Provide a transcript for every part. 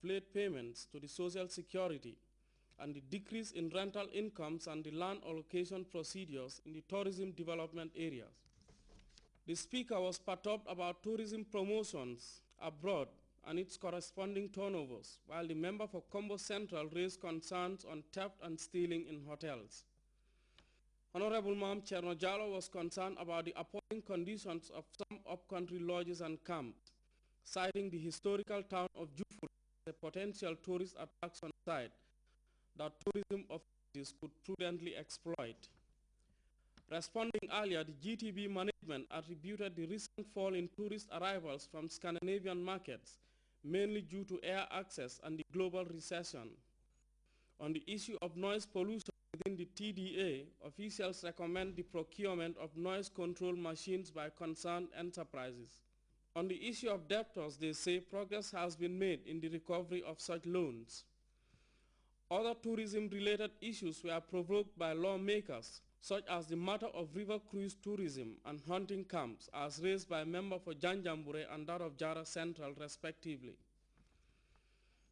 late payments to the Social Security, and the decrease in rental incomes and the land allocation procedures in the tourism development areas. The speaker was perturbed about tourism promotions abroad and its corresponding turnovers, while the member for Combo Central raised concerns on theft and stealing in hotels. Honorable Mam Cherno Jallo was concerned about the appalling conditions of some upcountry lodges and camps, citing the historical town of Jufur as a potential tourist attraction site that tourism authorities could prudently exploit. Responding earlier, the GTB management attributed the recent fall in tourist arrivals from Scandinavian markets mainly due to air access and the global recession. On the issue of noise pollution within the TDA, officials recommend the procurement of noise control machines by concerned enterprises. On the issue of debtors, they say progress has been made in the recovery of such loans. Other tourism-related issues were provoked by lawmakers, such as the matter of river cruise tourism and hunting camps, as raised by member for Janjambure and that of Jara Central, respectively.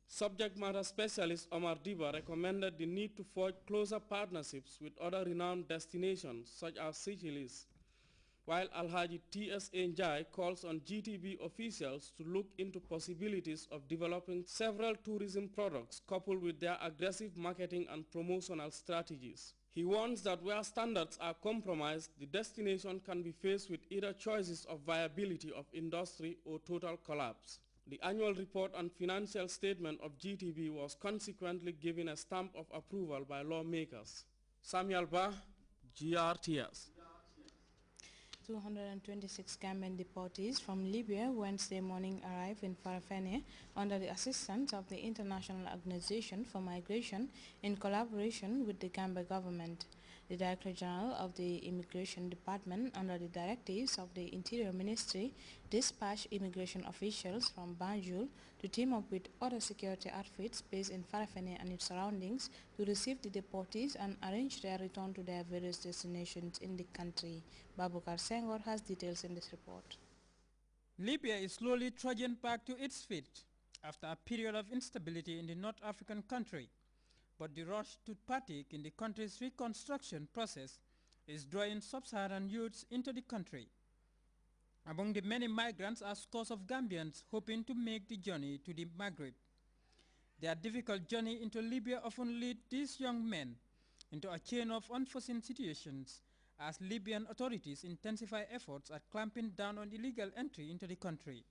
Subject matter specialist Omar Diba recommended the need to forge closer partnerships with other renowned destinations, such as Seychelles, while Alhaji T.S.A. Njai calls on GTB officials to look into possibilities of developing several tourism products coupled with their aggressive marketing and promotional strategies. He warns that where standards are compromised, the destination can be faced with either choices of viability of industry or total collapse. The annual report and financial statement of GTB was consequently given a stamp of approval by lawmakers. Samuel Ba, GRTS. 226 Gambian deportees from Libya Wednesday morning arrived in Farafene under the assistance of the International Organization for Migration in collaboration with the Gambia government. The Director General of the Immigration Department, under the directives of the Interior Ministry, dispatched immigration officials from Banjul to team up with other security outfits based in Farafene and its surroundings to receive the deportees and arrange their return to their various destinations in the country. Babukar Senghor has details in this report. Libya is slowly trudging back to its feet after a period of instability in the North African country. But the rush to partake in the country's reconstruction process is drawing sub-Saharan youths into the country. Among the many migrants are scores of Gambians hoping to make the journey to the Maghreb. Their difficult journey into Libya often leads these young men into a chain of unforeseen situations as Libyan authorities intensify efforts at clamping down on illegal entry into the country.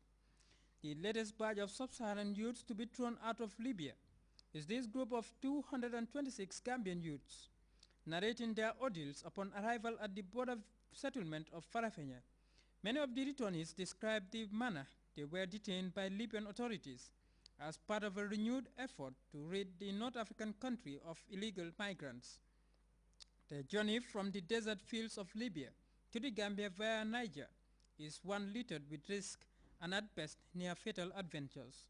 The latest batch of sub-Saharan youths to be thrown out of Libya is this group of 226 Gambian youths, narrating their ordeals upon arrival at the border settlement of Farafenni. Many of the returnees described the manner they were detained by Libyan authorities as part of a renewed effort to rid the North African country of illegal migrants. The journey from the desert fields of Libya to the Gambia via Niger is one littered with risk and at best near fatal adventures.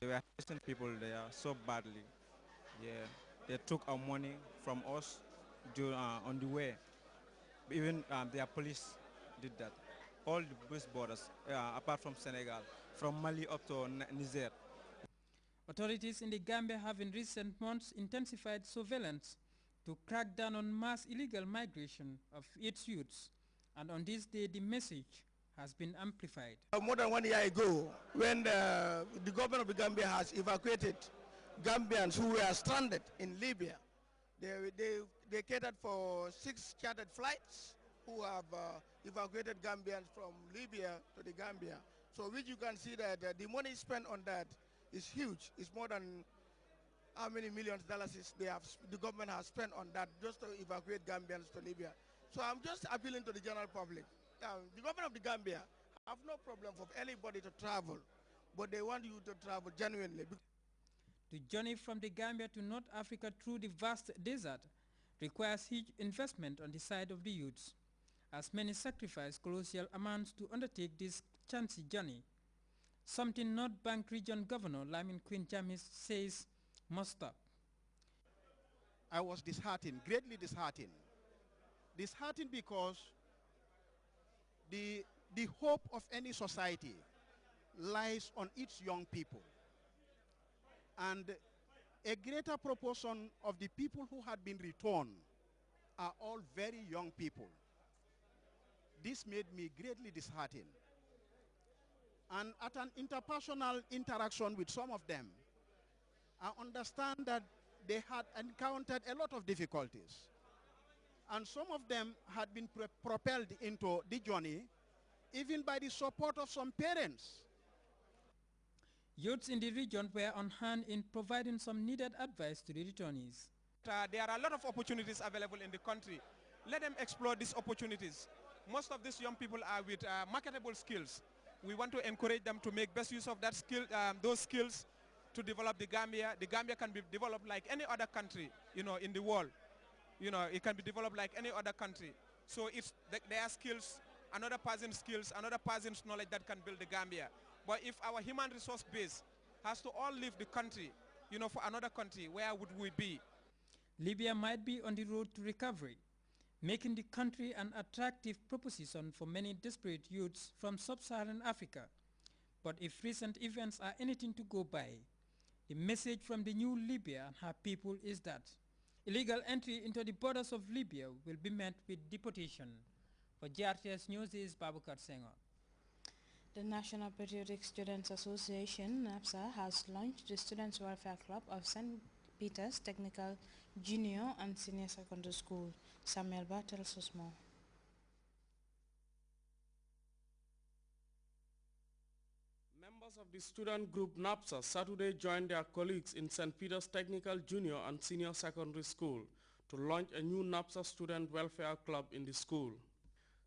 They were harassing people there so badly. Yeah, they took our money from us on the way. Even their police did that. All the bus borders, apart from Senegal, from Mali up to Niger. Authorities in the Gambia have in recent months intensified surveillance to crack down on mass illegal migration of its youths, and on this day the message has been amplified. More than 1 year ago, when the government of the Gambia has evacuated Gambians who were stranded in Libya, they catered for 6 chartered flights who have evacuated Gambians from Libya to the Gambia. So which you can see that the money spent on that is huge. It's more than how many millions of dollars the government has spent on that just to evacuate Gambians to Libya. So I'm just appealing to the general public. The government of the Gambia have no problem for anybody to travel, but they want you to travel genuinely. The journey from the Gambia to North Africa through the vast desert requires huge investment on the side of the youths, as many sacrifice colossal amounts to undertake this chancy journey, something North Bank Region Governor Lamin Queen Jamis says must stop. I was disheartened, greatly disheartened. Disheartened because the hope of any society lies on its young people. And a greater proportion of the people who had been returned are all very young people. This made me greatly disheartened. And at an interpersonal interaction with some of them, I understand that they had encountered a lot of difficulties. And some of them had been propelled into the journey even by the support of some parents. Youths in the region were on hand in providing some needed advice to the returnees. There are a lot of opportunities available in the country. Let them explore these opportunities. Most of these young people are with marketable skills. We want to encourage them to make best use of that skill, those skills to develop the Gambia. The Gambia can be developed like any other country, in the world. It can be developed like any other country. So it's their skills, another person's skills, another person's knowledge that can build the Gambia. But if our human resource base has to all leave the country, for another country, where would we be? Libya might be on the road to recovery, making the country an attractive proposition for many desperate youths from sub-Saharan Africa. But if recent events are anything to go by, the message from the new Libya and her people is that illegal entry into the borders of Libya will be met with deportation. For Grts News, this is Babukar Senghor. The National Patriotic Students Association, NAPSA, has launched the Students' Welfare Club of St. Peter's Technical Junior and Senior Secondary School. Samuel Ba tells us more. Members of the student group NAPSA Saturday joined their colleagues in St. Peter's Technical Junior and Senior Secondary School to launch a new NAPSA Student Welfare Club in the school.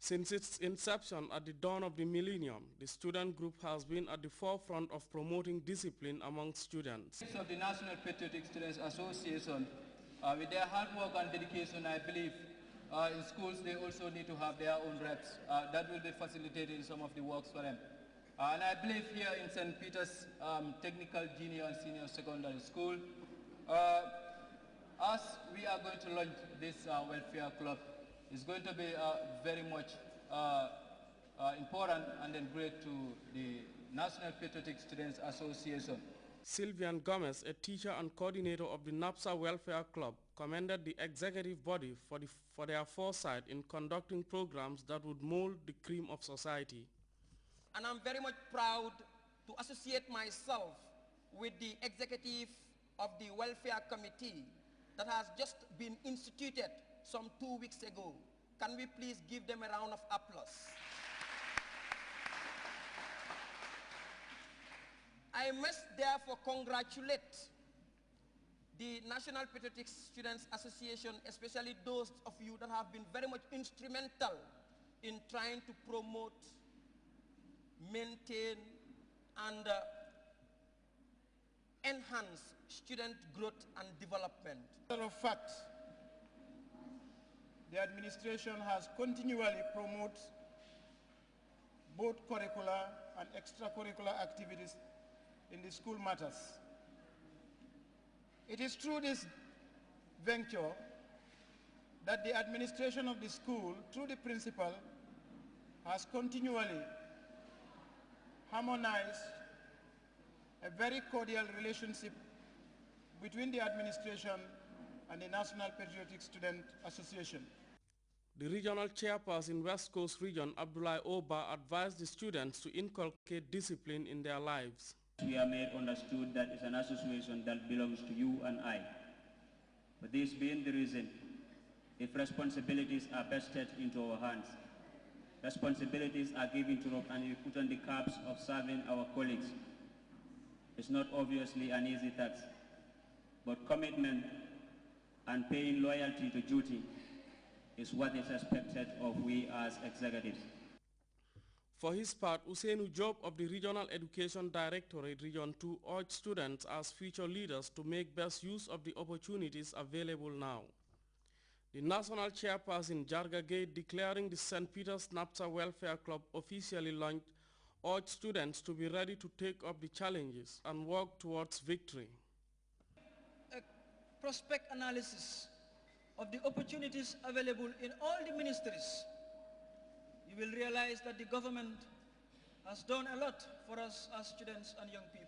Since its inception at the dawn of the millennium, the student group has been at the forefront of promoting discipline among students. Of the National Patriotic Students Association, with their hard work and dedication, I believe in schools they also need to have their own reps. That will be facilitated in some of the works for them. And I believe here in St. Peter's Technical Junior and Senior Secondary School, as we are going to launch this welfare club, it's going to be very much important and then great to the National Patriotic Students Association. Sylvian Gomez, a teacher and coordinator of the NAPSA Welfare Club, commended the executive body for their foresight in conducting programs that would mold the cream of society. And I'm very much proud to associate myself with the executive of the Welfare Committee that has just been instituted some 2 weeks ago. Can we please give them a round of applause? I must therefore congratulate the National Patriotic Students Association, especially those of you that have been very much instrumental in trying to promote, maintain, and enhance student growth and development. As a matter of fact, the administration has continually promoted both curricular and extracurricular activities in the school matters. It is through this venture that the administration of the school, through the principal, has continually harmonized a very cordial relationship between the administration and the National Patriotic Student Association. The regional chairperson in West Coast Region, Abdullah Oba, advised the students to inculcate discipline in their lives. We are made understood that it's an association that belongs to you and I. For this being the reason, if responsibilities are vested into our hands, responsibilities are given to us and we put on the caps of serving our colleagues. It's not obviously an easy task, but commitment and paying loyalty to duty is what is expected of we as executives. For his part, Usainu Job of the Regional Education Directorate Region 2 urged students as future leaders to make best use of the opportunities available now. The national chairperson Jarga Gate, declaring the St. Peter's NAPSA Welfare Club officially launched, urged students to be ready to take up the challenges and work towards victory. A prospect analysis of the opportunities available in all the ministries, you will realize that the government has done a lot for us as students and young people.